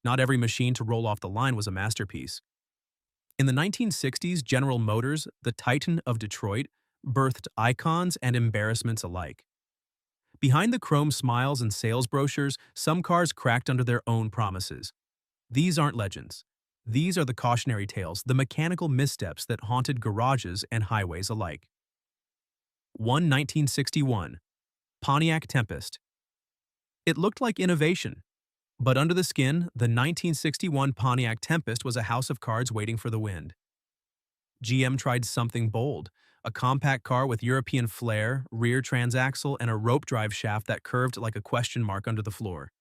Not every machine to roll off the line was a masterpiece. In the 1960s, General Motors, the Titan of Detroit, birthed icons and embarrassments alike. Behind the chrome smiles and sales brochures, some cars cracked under their own promises. These aren't legends. These are the cautionary tales, the mechanical missteps that haunted garages and highways alike. 1961 Pontiac Tempest. It looked like innovation, but under the skin, the 1961 Pontiac Tempest was a house of cards waiting for the wind. GM tried something bold, a compact car with European flair, rear transaxle, and a rope drive shaft that curved like a question mark under the floor.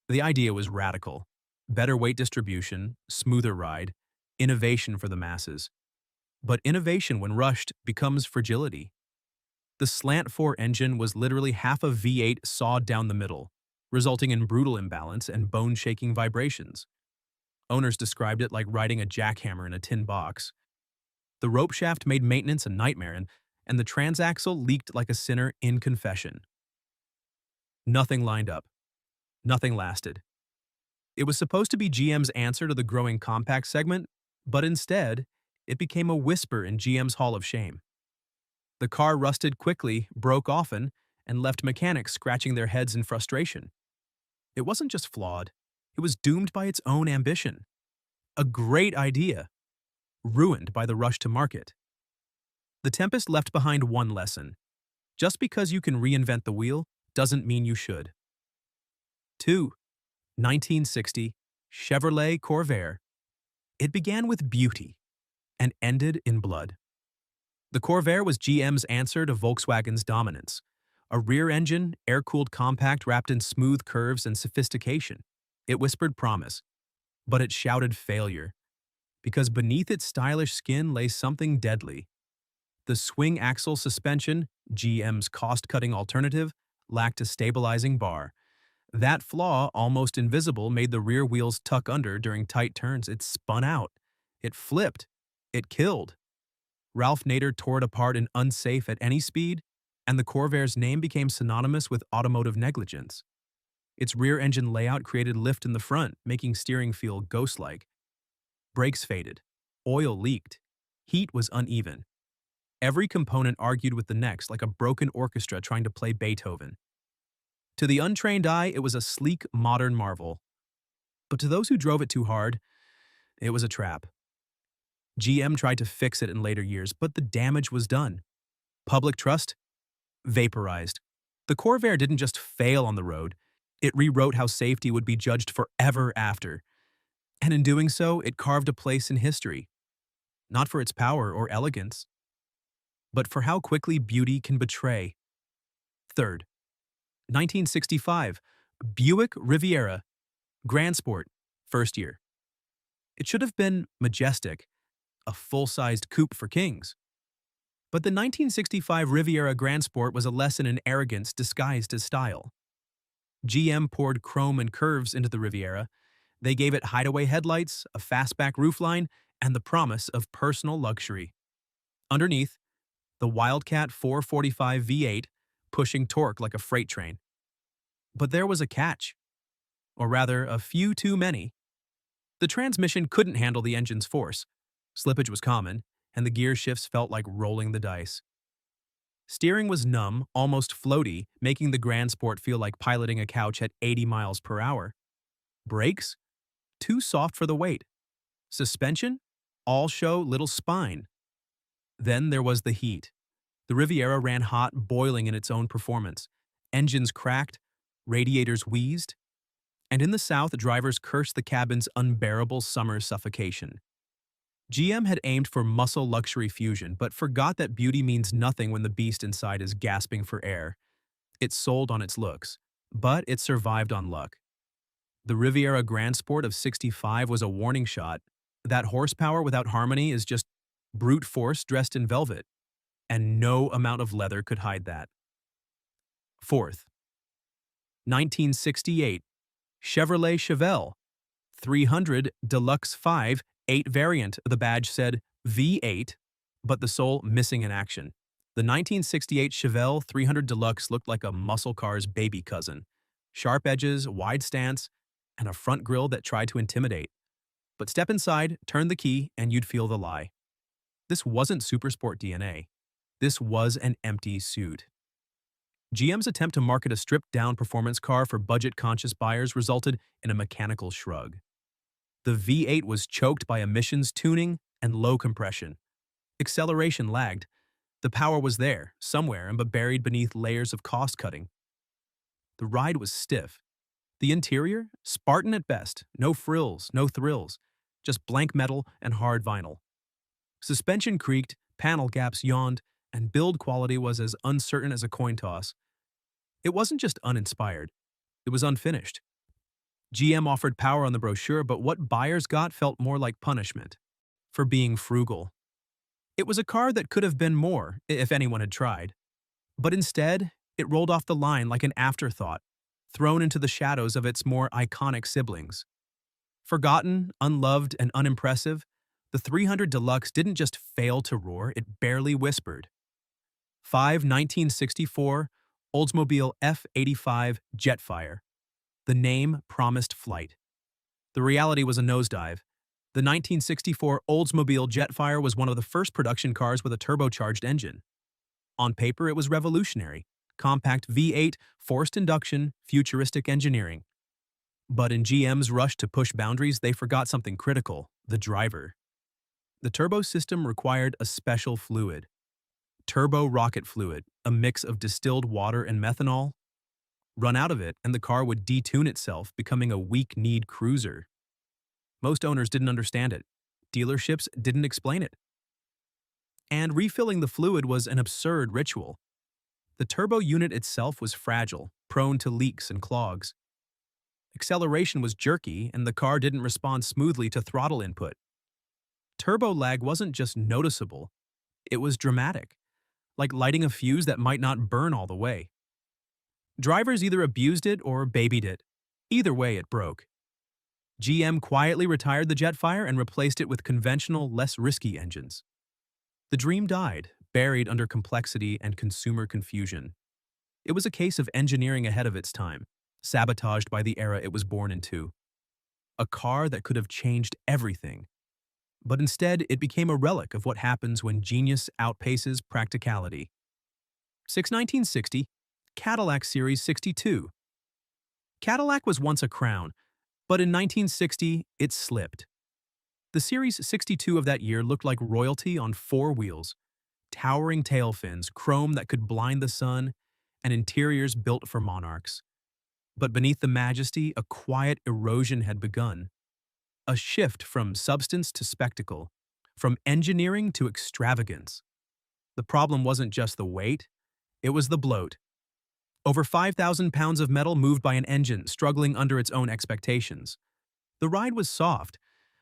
The idea was radical. Better weight distribution, smoother ride, innovation for the masses. But innovation, when rushed, becomes fragility. The slant-4 engine was literally half a V8 sawed down the middle, resulting in brutal imbalance and bone-shaking vibrations. Owners described it like riding a jackhammer in a tin box. The rope shaft made maintenance a nightmare, and the transaxle leaked like a sinner in confession. Nothing lined up. Nothing lasted. It was supposed to be GM's answer to the growing compact segment, but instead, it became a whisper in GM's Hall of Shame. The car rusted quickly, broke often, and left mechanics scratching their heads in frustration. It wasn't just flawed, it was doomed by its own ambition. A great idea, ruined by the rush to market. The Tempest left behind one lesson. Just because you can reinvent the wheel doesn't mean you should. 1960 Chevrolet Corvair. It began with beauty and ended in blood. The Corvair was GM's answer to Volkswagen's dominance. A rear-engine, air-cooled compact wrapped in smooth curves and sophistication. It whispered promise, but it shouted failure. Because beneath its stylish skin lay something deadly. The swing axle suspension, GM's cost-cutting alternative, lacked a stabilizing bar. That flaw, almost invisible, made the rear wheels tuck under during tight turns. It spun out. It flipped. It killed. Ralph Nader tore it apart in unsafe at any speed, and the Corvair's name became synonymous with automotive negligence. Its rear-engine layout created lift in the front, making steering feel ghost-like. Brakes faded. Oil leaked. Heat was uneven. Every component argued with the next like a broken orchestra trying to play Beethoven. To the untrained eye, it was a sleek, modern marvel. But to those who drove it too hard, it was a trap. GM tried to fix it in later years, but the damage was done. Public trust? Vaporized. The Corvair didn't just fail on the road, it rewrote how safety would be judged forever after. And in doing so, it carved a place in history. Not for its power or elegance, but for how quickly beauty can betray. 1965, Buick Riviera, Grand Sport, first year. It should have been majestic, a full-sized coupe for kings. But the 1965 Riviera Grand Sport was a lesson in arrogance disguised as style. GM poured chrome and curves into the Riviera. They gave it hideaway headlights, a fastback roofline, and the promise of personal luxury. Underneath, the Wildcat 445 V8 pushing torque like a freight train. But there was a catch. Or rather, a few too many. The transmission couldn't handle the engine's force. Slippage was common, and the gear shifts felt like rolling the dice. Steering was numb, almost floaty, making the Grand Sport feel like piloting a couch at 80 miles per hour. Brakes? Too soft for the weight. Suspension? All show, little spine. Then there was the heat. The Riviera ran hot, boiling in its own performance. Engines cracked, radiators wheezed, and in the South, drivers cursed the cabin's unbearable summer suffocation. GM had aimed for muscle luxury fusion, but forgot that beauty means nothing when the beast inside is gasping for air. It sold on its looks, but it survived on luck. The Riviera Grand Sport of '65 was a warning shot. That horsepower without harmony is just brute force dressed in velvet, and no amount of leather could hide that. 1968, Chevrolet Chevelle, 300 Deluxe 5 8 variant. The badge said V8, but the soul missing in action. The 1968 Chevelle 300 Deluxe looked like a muscle car's baby cousin. Sharp edges, wide stance, and a front grille that tried to intimidate. But step inside, turn the key, and you'd feel the lie. This wasn't Supersport DNA. This was an empty suit. GM's attempt to market a stripped-down performance car for budget-conscious buyers resulted in a mechanical shrug. The V8 was choked by emissions tuning and low compression. Acceleration lagged. The power was there, somewhere, but buried beneath layers of cost-cutting. The ride was stiff. The interior? Spartan at best. No frills, no thrills. Just blank metal and hard vinyl. Suspension creaked, panel gaps yawned, and build quality was as uncertain as a coin toss. It wasn't just uninspired. It was unfinished. GM offered power on the brochure, but what buyers got felt more like punishment for being frugal. It was a car that could have been more, if anyone had tried. But instead, it rolled off the line like an afterthought, thrown into the shadows of its more iconic siblings. Forgotten, unloved, and unimpressive, the 300 Deluxe didn't just fail to roar, it barely whispered. 1964 Oldsmobile F85 Jetfire. The name promised flight. The reality was a nosedive. The 1964 Oldsmobile Jetfire was one of the first production cars with a turbocharged engine. On paper, it was revolutionary. Compact V8, forced induction, futuristic engineering. But in GM's rush to push boundaries, they forgot something critical: the driver. The turbo system required a special fluid. Turbo rocket fluid, a mix of distilled water and methanol. Run out of it, and the car would detune itself, becoming a weak-kneed cruiser. Most owners didn't understand it. Dealerships didn't explain it. And refilling the fluid was an absurd ritual. The turbo unit itself was fragile, prone to leaks and clogs. Acceleration was jerky, and the car didn't respond smoothly to throttle input. Turbo lag wasn't just noticeable, it was dramatic, like lighting a fuse that might not burn all the way. Drivers either abused it or babied it. Either way, it broke. GM quietly retired the Jetfire and replaced it with conventional, less risky engines. The dream died, buried under complexity and consumer confusion. It was a case of engineering ahead of its time, sabotaged by the era it was born into. A car that could have changed everything. But instead, it became a relic of what happens when genius outpaces practicality. 1960, Cadillac Series 62. Cadillac was once a crown, but in 1960, it slipped. The Series 62 of that year looked like royalty on four wheels, towering tail fins, chrome that could blind the sun, and interiors built for monarchs. But beneath the majesty, a quiet erosion had begun. A shift from substance to spectacle, from engineering to extravagance. The problem wasn't just the weight, it was the bloat. Over 5,000 pounds of metal moved by an engine struggling under its own expectations. The ride was soft,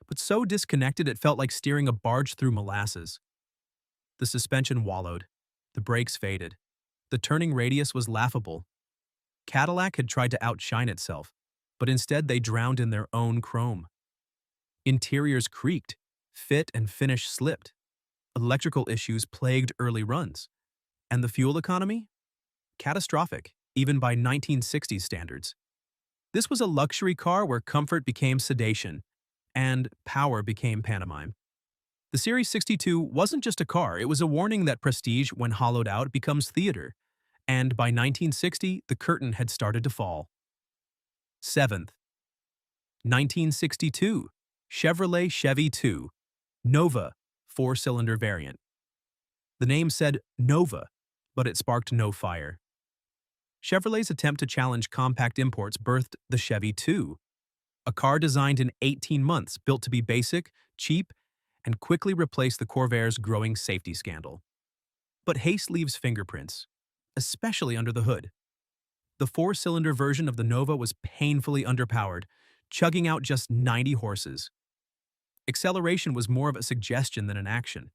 but so disconnected it felt like steering a barge through molasses. The suspension wallowed. The brakes faded. The turning radius was laughable. Cadillac had tried to outshine itself, but instead they drowned in their own chrome. Interiors creaked. Fit and finish slipped. Electrical issues plagued early runs. And the fuel economy? Catastrophic, even by 1960s standards. This was a luxury car where comfort became sedation, and power became pantomime. The Series 62 wasn't just a car, it was a warning that prestige, when hollowed out, becomes theater. And by 1960, the curtain had started to fall. 7th. 1962, Chevrolet Chevy 2, Nova, 4-cylinder variant. The name said Nova, but it sparked no fire. Chevrolet's attempt to challenge compact imports birthed the Chevy 2, a car designed in 18 months, built to be basic, cheap, and quickly replace the Corvair's growing safety scandal. But haste leaves fingerprints, especially under the hood. The 4-cylinder version of the Nova was painfully underpowered, chugging out just 90 horses. Acceleration was more of a suggestion than an action.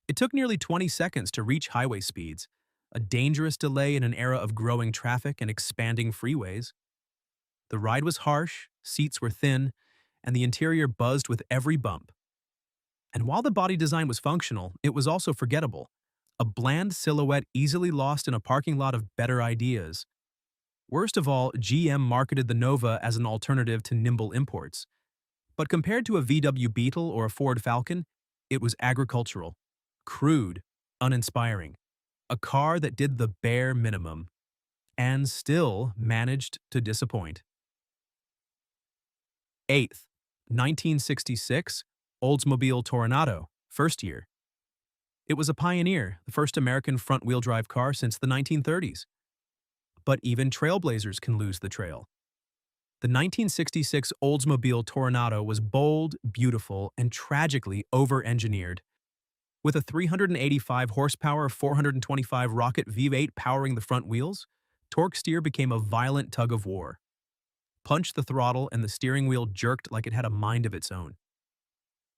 It took nearly 20 seconds to reach highway speeds, a dangerous delay in an era of growing traffic and expanding freeways. The ride was harsh, seats were thin, and the interior buzzed with every bump. And while the body design was functional, it was also forgettable, a bland silhouette easily lost in a parking lot of better ideas. Worst of all, GM marketed the Nova as an alternative to nimble imports. But compared to a VW Beetle or a Ford Falcon, it was agricultural, crude, uninspiring. A car that did the bare minimum and still managed to disappoint. 8th, 1966, Oldsmobile Toronado, first year. It was a pioneer, the first American front-wheel drive car since the 1930s. But even trailblazers can lose the trail. The 1966 Oldsmobile Toronado was bold, beautiful, and tragically over-engineered. With a 385 horsepower, 425 rocket V8 powering the front wheels, torque steer became a violent tug of war. Punch the throttle and the steering wheel jerked like it had a mind of its own.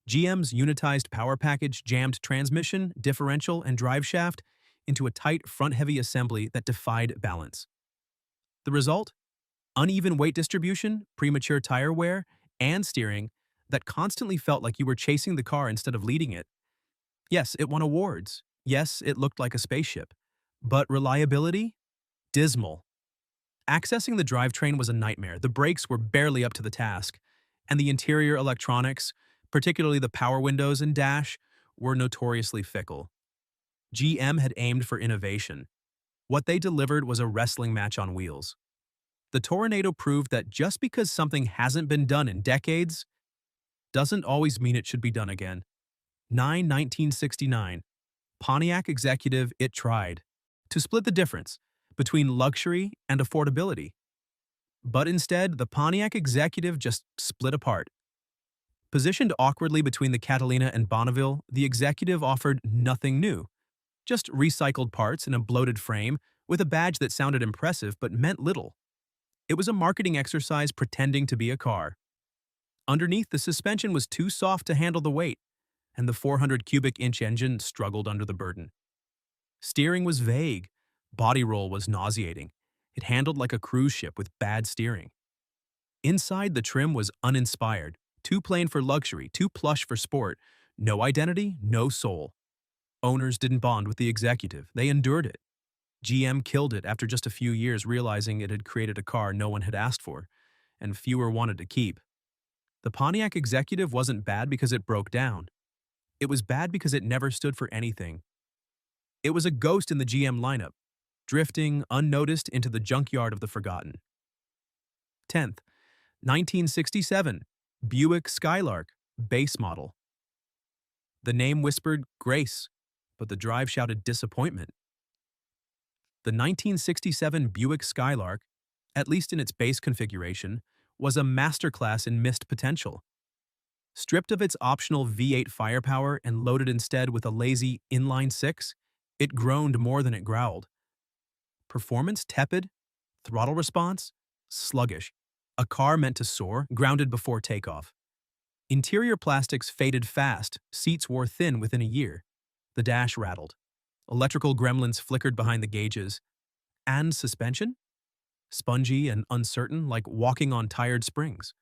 GM's unitized power package jammed transmission, differential, and drive shaft into a tight front-heavy assembly that defied balance. The result? Uneven weight distribution, premature tire wear, and steering that constantly felt like you were chasing the car instead of leading it. Yes, it won awards. Yes, it looked like a spaceship. But reliability? Dismal. Accessing the drivetrain was a nightmare. The brakes were barely up to the task, and the interior electronics, particularly the power windows and dash, were notoriously fickle. GM had aimed for innovation. What they delivered was a wrestling match on wheels. The Toronado proved that just because something hasn't been done in decades doesn't always mean it should be done again. 1969. Pontiac executive It tried to split the difference between luxury and affordability. But instead, the Pontiac executive just split apart. Positioned awkwardly between the Catalina and Bonneville, the executive offered nothing new, just recycled parts in a bloated frame with a badge that sounded impressive but meant little. It was a marketing exercise pretending to be a car. Underneath, the suspension was too soft to handle the weight, and the 400 cubic inch engine struggled under the burden. Steering was vague. Body roll was nauseating. It handled like a cruise ship with bad steering. Inside, the trim was uninspired, too plain for luxury, too plush for sport. No identity, no soul. Owners didn't bond with the executive. They endured it. GM killed it after just a few years, realizing it had created a car no one had asked for, and fewer wanted to keep. The Pontiac executive wasn't bad because it broke down. It was bad because it never stood for anything. It was a ghost in the GM lineup, drifting unnoticed into the junkyard of the forgotten. 10th, 1967, Buick Skylark, base model. The name whispered grace, but the drive shouted disappointment. The 1967 Buick Skylark, at least in its base configuration, was a masterclass in missed potential. Stripped of its optional V8 firepower and loaded instead with a lazy inline-six, it groaned more than it growled. Performance tepid, throttle response sluggish. A car meant to soar, grounded before takeoff. Interior plastics faded fast, seats wore thin within a year. The dash rattled. Electrical gremlins flickered behind the gauges. And suspension? Spongy and uncertain, like walking on tired springs.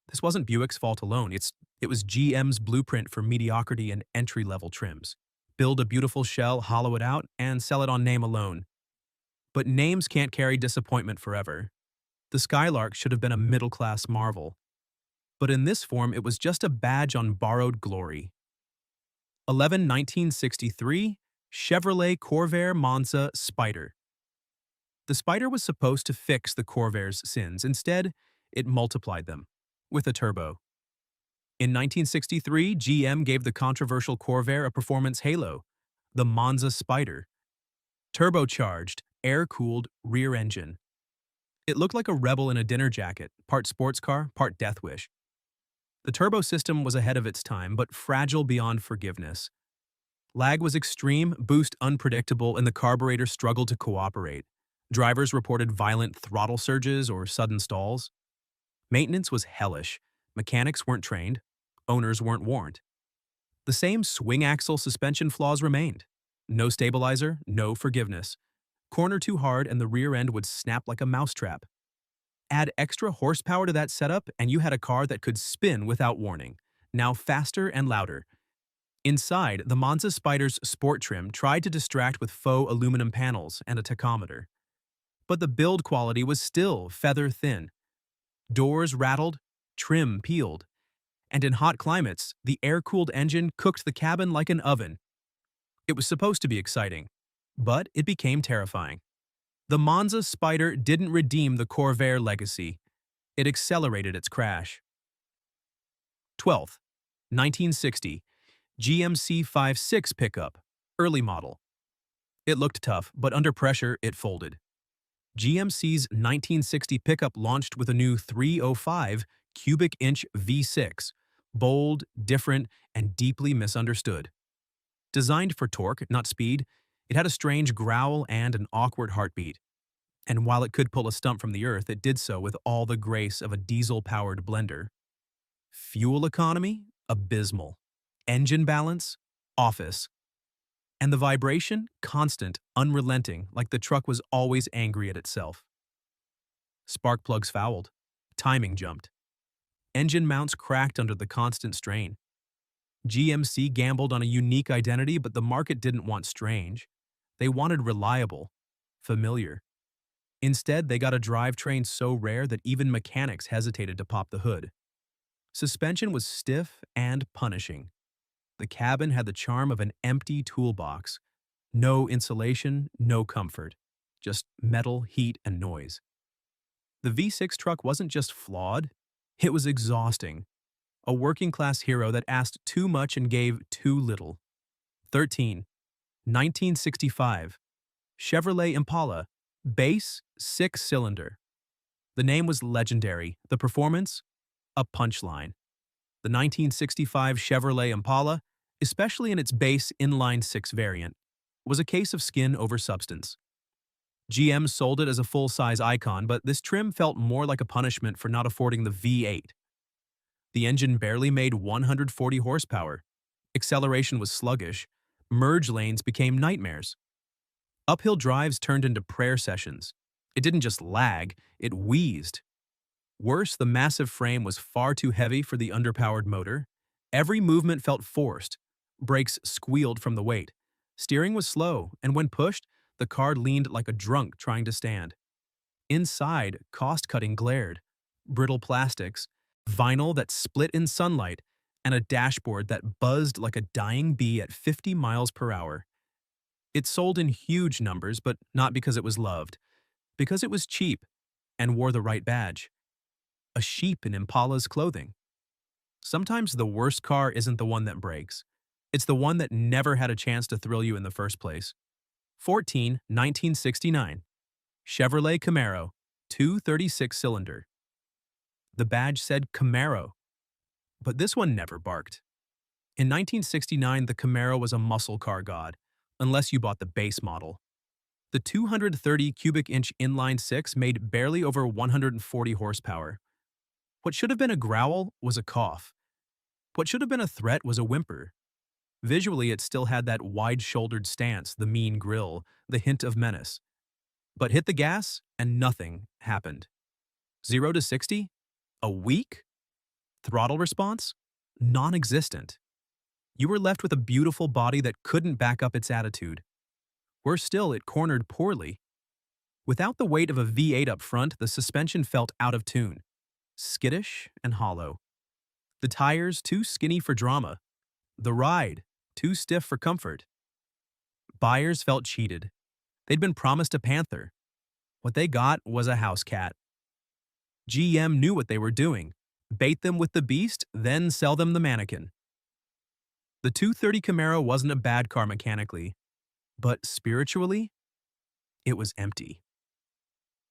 This wasn't Buick's fault alone. It was GM's blueprint for mediocrity and entry-level trims. Build a beautiful shell, hollow it out, and sell it on name alone. But names can't carry disappointment forever. The Skylark should have been a middle-class marvel. But in this form, it was just a badge on borrowed glory. 1963, Chevrolet Corvair Monza Spider. The Spider was supposed to fix the Corvair's sins. Instead, it multiplied them, with a turbo. In 1963, GM gave the controversial Corvair a performance halo, the Monza Spider. Turbocharged, air-cooled rear engine. It looked like a rebel in a dinner jacket, part sports car, part death wish. The turbo system was ahead of its time, but fragile beyond forgiveness. Lag was extreme, boost unpredictable, and the carburetor struggled to cooperate. Drivers reported violent throttle surges or sudden stalls. Maintenance was hellish. Mechanics weren't trained. Owners weren't warned. The same swing axle suspension flaws remained. No stabilizer, no forgiveness. Corner too hard and the rear end would snap like a mousetrap. Add extra horsepower to that setup and you had a car that could spin without warning, now faster and louder. Inside, the Monza Spider's sport trim tried to distract with faux aluminum panels and a tachometer. But the build quality was still feather thin. Doors rattled, trim peeled, and in hot climates, the air-cooled engine cooked the cabin like an oven. It was supposed to be exciting, but it became terrifying. The Monza Spider didn't redeem the Corvair legacy. It accelerated its crash. 12th, 1960, GMC 5.6 pickup, early model. It looked tough, but under pressure, it folded. GMC's 1960 pickup launched with a new 305 cubic inch V6, bold, different, and deeply misunderstood. Designed for torque, not speed, it had a strange growl and an awkward heartbeat. And while it could pull a stump from the earth, it did so with all the grace of a diesel-powered blender. Fuel economy? Abysmal. Engine balance? Office. And the vibration? Constant, unrelenting, like the truck was always angry at itself. Spark plugs fouled. Timing jumped. Engine mounts cracked under the constant strain. GMC gambled on a unique identity, but the market didn't want strange. They wanted reliable, familiar. Instead, they got a drivetrain so rare that even mechanics hesitated to pop the hood. Suspension was stiff and punishing. The cabin had the charm of an empty toolbox. No insulation, no comfort. Just metal, heat, and noise. The V6 truck wasn't just flawed, it was exhausting. A working-class hero that asked too much and gave too little. 13. 1965. Chevrolet Impala. Base, 6-cylinder. The name was legendary. The performance? A punchline. The 1965 Chevrolet Impala, especially in its base inline-6 variant, was a case of skin over substance. GM sold it as a full-size icon, but this trim felt more like a punishment for not affording the V8. The engine barely made 140 horsepower. Acceleration was sluggish. Merge lanes became nightmares. Uphill drives turned into prayer sessions. It didn't just lag, it wheezed. Worse, the massive frame was far too heavy for the underpowered motor. Every movement felt forced. Brakes squealed from the weight. Steering was slow, and when pushed, the car leaned like a drunk trying to stand. Inside, cost-cutting glared. Brittle plastics, vinyl that split in sunlight, and a dashboard that buzzed like a dying bee at 50 miles per hour. It sold in huge numbers, but not because it was loved. Because it was cheap and wore the right badge. A sheep in Impala's clothing. Sometimes the worst car isn't the one that breaks. It's the one that never had a chance to thrill you in the first place. 14. 1969. Chevrolet Camaro, 236-cylinder. The badge said Camaro, but this one never barked. In 1969, the Camaro was a muscle car god, unless you bought the base model. The 230 cubic inch inline-6 made barely over 140 horsepower. What should have been a growl was a cough. What should have been a threat was a whimper. Visually, it still had that wide-shouldered stance, the mean grille, the hint of menace. But hit the gas, and nothing happened. 0 to 60? A week? Throttle response? Non-existent. You were left with a beautiful body that couldn't back up its attitude. Worse still, it cornered poorly. Without the weight of a V8 up front, the suspension felt out of tune. Skittish and hollow. The tires too skinny for drama. The ride too stiff for comfort. Buyers felt cheated. They'd been promised a Panther. What they got was a house cat. GM knew what they were doing. Bait them with the beast, then sell them the mannequin. The 230 Camaro wasn't a bad car mechanically, but spiritually, it was empty.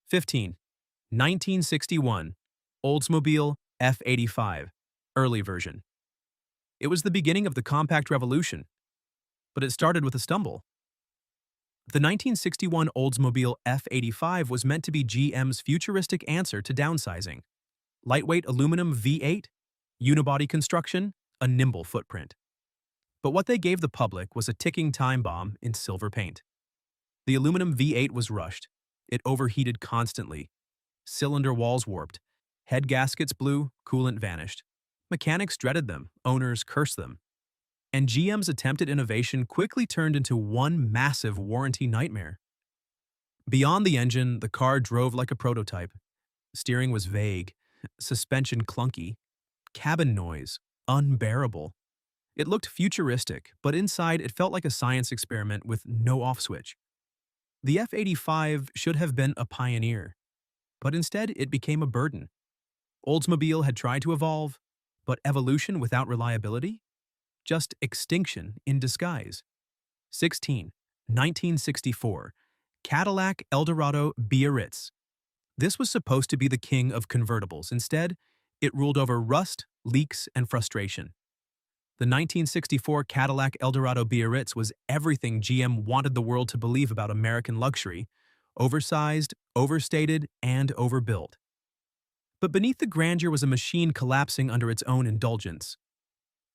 15. 1961. Oldsmobile F85, early version. It was the beginning of the compact revolution, but it started with a stumble. The 1961 Oldsmobile F85 was meant to be GM's futuristic answer to downsizing. Lightweight aluminum V8, unibody construction, a nimble footprint. But what they gave the public was a ticking time bomb in silver paint. The aluminum V8 was rushed. It overheated constantly. Cylinder walls warped. Head gaskets blew, coolant vanished. Mechanics dreaded them, owners cursed them. And GM's attempt at innovation quickly turned into one massive warranty nightmare. Beyond the engine, the car drove like a prototype. Steering was vague, suspension clunky, cabin noise unbearable. It looked futuristic, but inside it felt like a science experiment with no off switch. The F-85 should have been a pioneer, but instead it became a burden. Oldsmobile had tried to evolve, but evolution without reliability? Just extinction in disguise. 16. 1964. Cadillac Eldorado Biarritz. This was supposed to be the king of convertibles. Instead, it ruled over rust, leaks, and frustration. The 1964 Cadillac Eldorado Biarritz was everything GM wanted the world to believe about American luxury: oversized, overstated, and overbuilt. But beneath the grandeur was a machine collapsing under its own indulgence.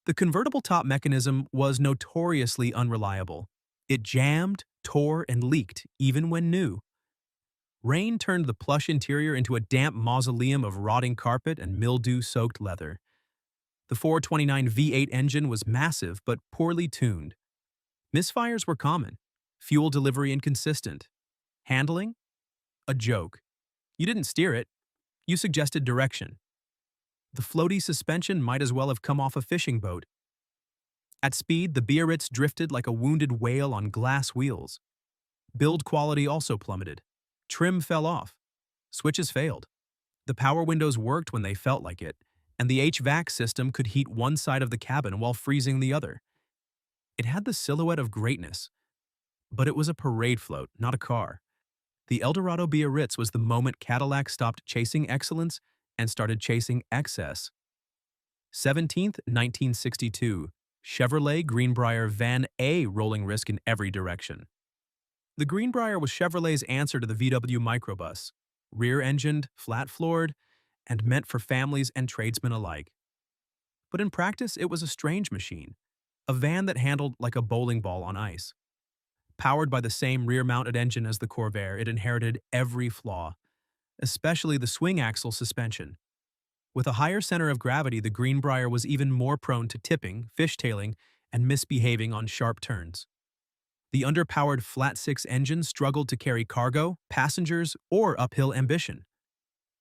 The convertible top mechanism was notoriously unreliable. It jammed, tore, and leaked even when new. Rain turned the plush interior into a damp mausoleum of rotting carpet and mildew-soaked leather. The 429 V8 engine was massive but poorly tuned. Misfires were common. Fuel delivery inconsistent. Handling? A joke. You didn't steer it. You suggested direction. The floaty suspension might as well have come off a fishing boat. At speed, the Biarritz drifted like a wounded whale on glass wheels. Build quality also plummeted. Trim fell off. Switches failed. The power windows worked when they felt like it, and the HVAC system could heat one side of the cabin while freezing the other. It had the silhouette of greatness, but it was a parade float, not a car. The Eldorado Biarritz was the moment Cadillac stopped chasing excellence and started chasing excess. 17th, 1962. Chevrolet Greenbrier Van A rolling risk in every direction. The Greenbrier was Chevrolet's answer to the VW microbus, rear-engined, flat-floored, and meant for families and tradesmen alike. But in practice, it was a strange machine, a van that handled like a bowling ball on ice. Powered by the same rear-mounted engine as the Corvair, it inherited every flaw, especially the swing axle suspension. With a higher center of gravity, the Greenbrier was even more prone to tipping, fishtailing, and misbehaving on sharp turns. The underpowered flat-six engine struggled to carry cargo, passengers, or uphill ambition.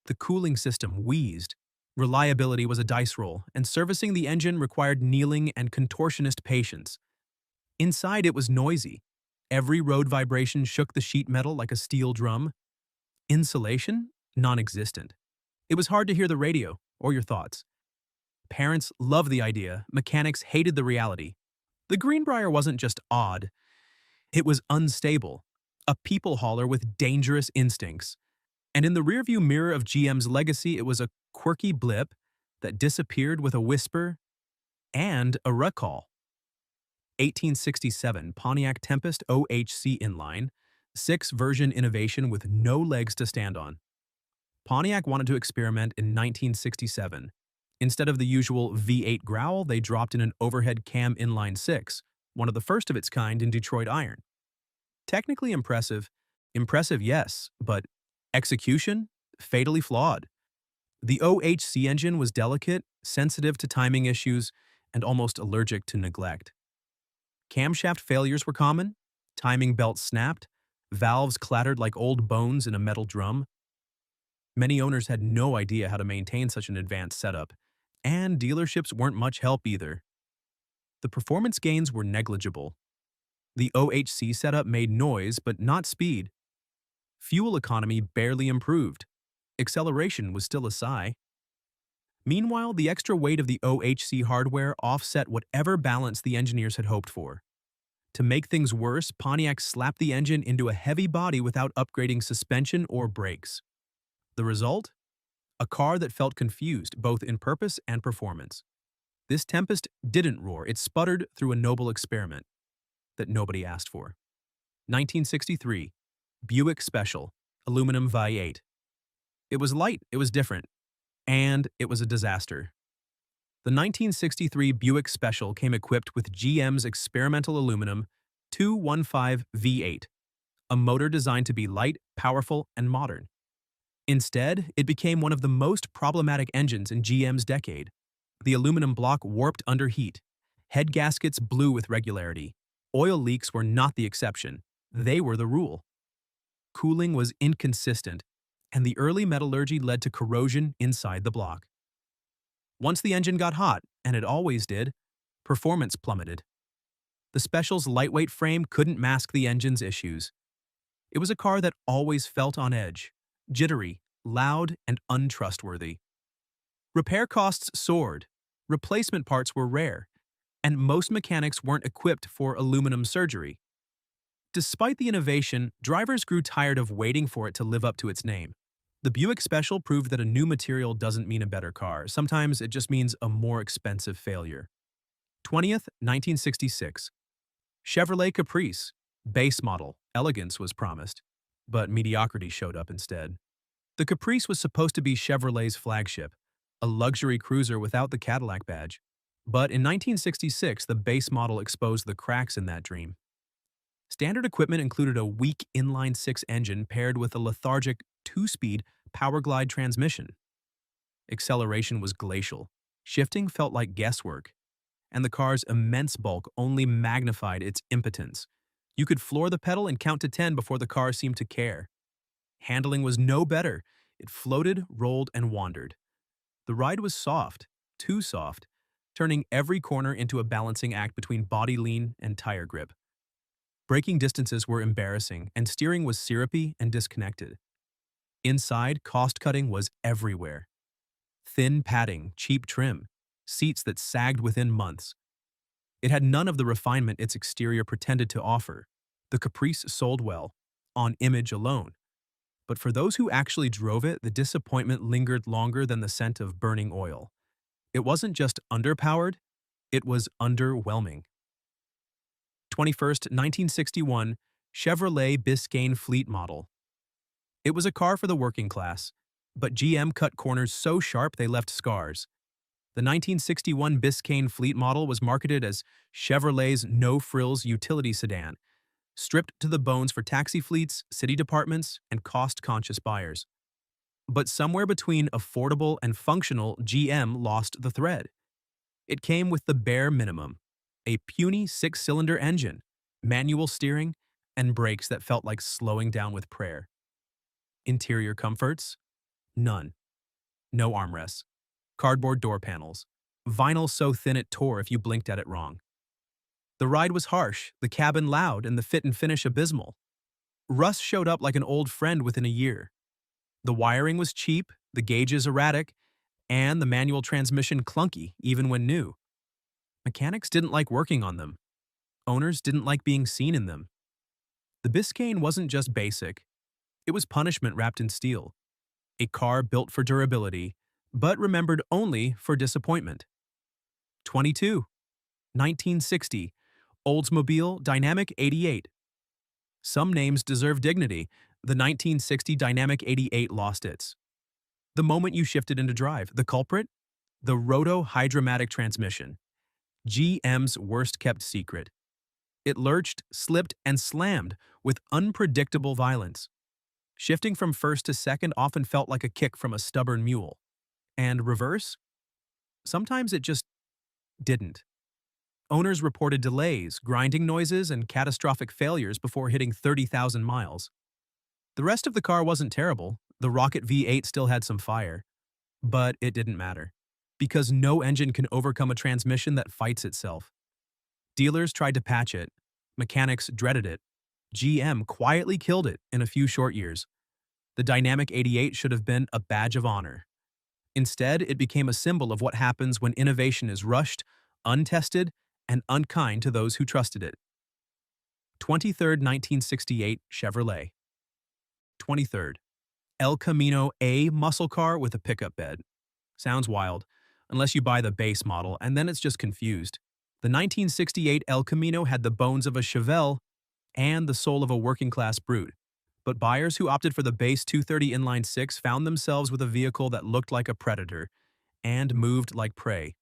The cooling system wheezed. Reliability was a dice roll, and servicing the engine required kneeling and contortionist patience. Inside, it was noisy. Every road vibration shook the sheet metal like a steel drum. Insulation? Non-existent. It was hard to hear the radio or your thoughts. Parents loved the idea, mechanics hated the reality. The Greenbrier wasn't just odd, it was unstable, a people hauler with dangerous instincts. And in the rearview mirror of GM's legacy, it was a quirky blip that disappeared with a whisper and a recall. 1867 Pontiac Tempest OHC inline, 6-version innovation with no legs to stand on. Pontiac wanted to experiment in 1967. Instead of the usual V8 growl, they dropped in an overhead cam inline 6, one of the first of its kind in Detroit iron. Technically impressive, yes, but execution? Fatally flawed. The OHC engine was delicate, sensitive to timing issues, and almost allergic to neglect. Camshaft failures were common, timing belts snapped, valves clattered like old bones in a metal drum. Many owners had no idea how to maintain such an advanced setup, and dealerships weren't much help either. The performance gains were negligible. The OHC setup made noise but not speed. Fuel economy barely improved. Acceleration was still a sigh. Meanwhile, the extra weight of the OHC hardware offset whatever balance the engineers had hoped for. To make things worse, Pontiac slapped the engine into a heavy body without upgrading suspension or brakes. The result? A car that felt confused, both in purpose and performance. This Tempest didn't roar, it sputtered through a noble experiment that nobody asked for. 1963, Buick Special, aluminum V8. It was light, it was different, and it was a disaster. The 1963 Buick Special came equipped with GM's experimental aluminum 215 V8, a motor designed to be light, powerful, and modern. Instead, it became one of the most problematic engines in GM's decade. The aluminum block warped under heat. Head gaskets blew with regularity. Oil leaks were not the exception. They were the rule. cooling was inconsistent, and the early metallurgy led to corrosion inside the block. Once the engine got hot, and it always did, performance plummeted. The Special's lightweight frame couldn't mask the engine's issues. It was a car that always felt on edge, jittery, loud, and untrustworthy. Repair costs soared, replacement parts were rare, and most mechanics weren't equipped for aluminum surgery. Despite the innovation, drivers grew tired of waiting for it to live up to its name. The Buick Special proved that a new material doesn't mean a better car. Sometimes it just means a more expensive failure. 20th, 1966. Chevrolet Caprice. Base model, elegance was promised, but mediocrity showed up instead. The Caprice was supposed to be Chevrolet's flagship, a luxury cruiser without the Cadillac badge. But in 1966, the base model exposed the cracks in that dream. Standard equipment included a weak inline-six engine paired with a lethargic two-speed power-glide transmission. Acceleration was glacial, shifting felt like guesswork, and the car's immense bulk only magnified its impotence. You could floor the pedal and count to 10 before the car seemed to care. Handling was no better. It floated, rolled, and wandered. The ride was soft, too soft, turning every corner into a balancing act between body lean and tire grip. Braking distances were embarrassing, and steering was syrupy and disconnected. Inside, cost-cutting was everywhere. Thin padding, cheap trim, seats that sagged within months. It had none of the refinement its exterior pretended to offer. The Caprice sold well, on image alone. But for those who actually drove it, the disappointment lingered longer than the scent of burning oil. It wasn't just underpowered, it was underwhelming. 21st, 1961, Chevrolet Biscayne Fleet model. It was a car for the working class, but GM cut corners so sharp they left scars. The 1961 Biscayne Fleet model was marketed as Chevrolet's no-frills utility sedan, stripped to the bones for taxi fleets, city departments, and cost-conscious buyers. But somewhere between affordable and functional, GM lost the thread. It came with the bare minimum: a puny six-cylinder engine, manual steering, and brakes that felt like slowing down with prayer. Interior comforts? None. No armrests. Cardboard door panels. Vinyl so thin it tore if you blinked at it wrong. The ride was harsh, the cabin loud, and the fit and finish abysmal. Rust showed up like an old friend within a year. The wiring was cheap, the gauges erratic, and the manual transmission clunky even when new. Mechanics didn't like working on them. Owners didn't like being seen in them. The Biscayne wasn't just basic. It was punishment wrapped in steel. A car built for durability, but remembered only for disappointment. 22. 1960. Oldsmobile Dynamic 88. Some names deserve dignity. The 1960 Dynamic 88 lost its. The moment you shifted into drive, the culprit? The roto-hydromatic transmission. GM's worst-kept secret. It lurched, slipped, and slammed with unpredictable violence. Shifting from first to second often felt like a kick from a stubborn mule. And reverse? Sometimes it just didn't. Owners reported delays, grinding noises, and catastrophic failures before hitting 30,000 miles. The rest of the car wasn't terrible. The Rocket V8 still had some fire. But it didn't matter, because no engine can overcome a transmission that fights itself. Dealers tried to patch it. Mechanics dreaded it. GM quietly killed it in a few short years. The Dynamic 88 should have been a badge of honor. Instead, it became a symbol of what happens when innovation is rushed, untested, and unkind to those who trusted it. 23rd, 1968 Chevrolet. 23rd. El Camino A muscle car with a pickup bed. Sounds wild, unless you buy the base model, and then it's just confused. The 1968 El Camino had the bones of a Chevelle and the soul of a working-class brute. But buyers who opted for the base 230 inline-six found themselves with a vehicle that looked like a predator and moved like prey.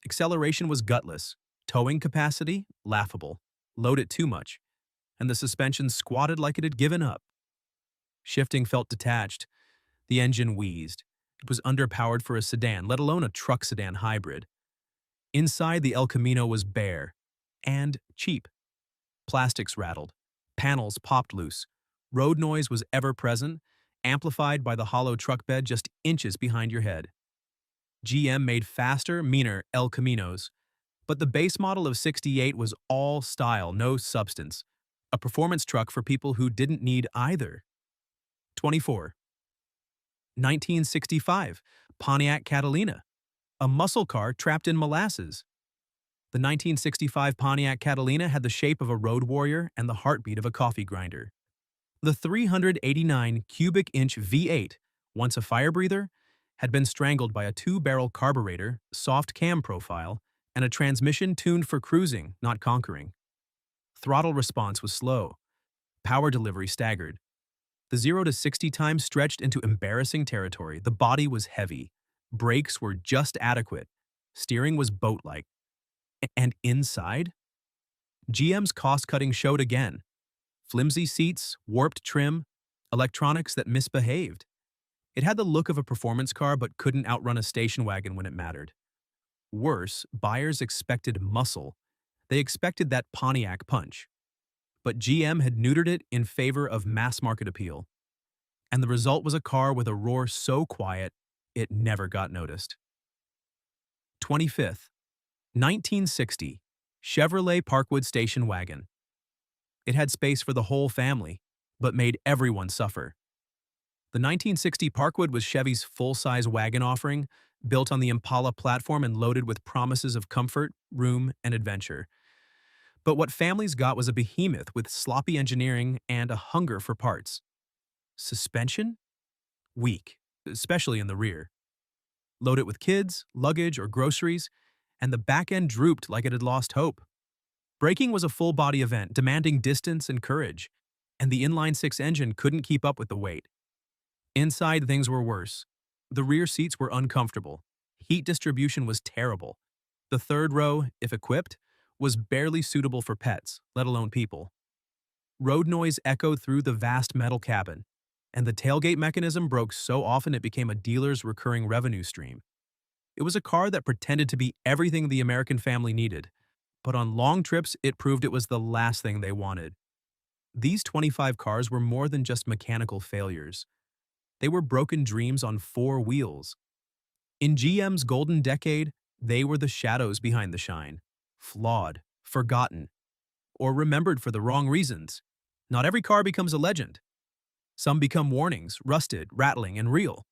Acceleration was gutless, towing capacity laughable, loaded too much, and the suspension squatted like it had given up. Shifting felt detached. The engine wheezed. It was underpowered for a sedan, let alone a truck sedan hybrid. Inside, the El Camino was bare and cheap. Plastics rattled. Panels popped loose. Road noise was ever present, amplified by the hollow truck bed just inches behind your head. GM made faster, meaner El Caminos, but the base model of 68 was all style, no substance. A performance truck for people who didn't need either. 24. 1965, Pontiac Catalina, a muscle car trapped in molasses. The 1965 Pontiac Catalina had the shape of a road warrior and the heartbeat of a coffee grinder. The 389 cubic inch V8, once a fire breather, had been strangled by a two-barrel carburetor, soft cam profile, and a transmission tuned for cruising, not conquering. Throttle response was slow. Power delivery staggered. The 0 to 60 time stretched into embarrassing territory. The body was heavy. Brakes were just adequate. Steering was boat-like. And inside? GM's cost-cutting showed again. Flimsy seats, warped trim, electronics that misbehaved. It had the look of a performance car but couldn't outrun a station wagon when it mattered. Worse, buyers expected muscle. They expected that Pontiac punch. But GM had neutered it in favor of mass-market appeal. And the result was a car with a roar so quiet, it never got noticed. 25th, 1960, Chevrolet Parkwood Station Wagon. It had space for the whole family, but made everyone suffer. The 1960 Parkwood was Chevy's full-size wagon offering, built on the Impala platform and loaded with promises of comfort, room, and adventure. But what families got was a behemoth with sloppy engineering and a hunger for parts. Suspension? Weak, especially in the rear. Load it with kids, luggage, or groceries, and the back end drooped like it had lost hope. Braking was a full-body event, demanding distance and courage, and the inline-six engine couldn't keep up with the weight. Inside, things were worse. The rear seats were uncomfortable. Heat distribution was terrible. The third row, if equipped, was barely suitable for pets, let alone people. Road noise echoed through the vast metal cabin, and the tailgate mechanism broke so often it became a dealer's recurring revenue stream. It was a car that pretended to be everything the American family needed, but on long trips it proved it was the last thing they wanted. These 25 cars were more than just mechanical failures. They were broken dreams on four wheels. In GM's golden decade, they were the shadows behind the shine. Flawed, forgotten, or remembered for the wrong reasons. Not every car becomes a legend. Some become warnings, rusted, rattling, and real.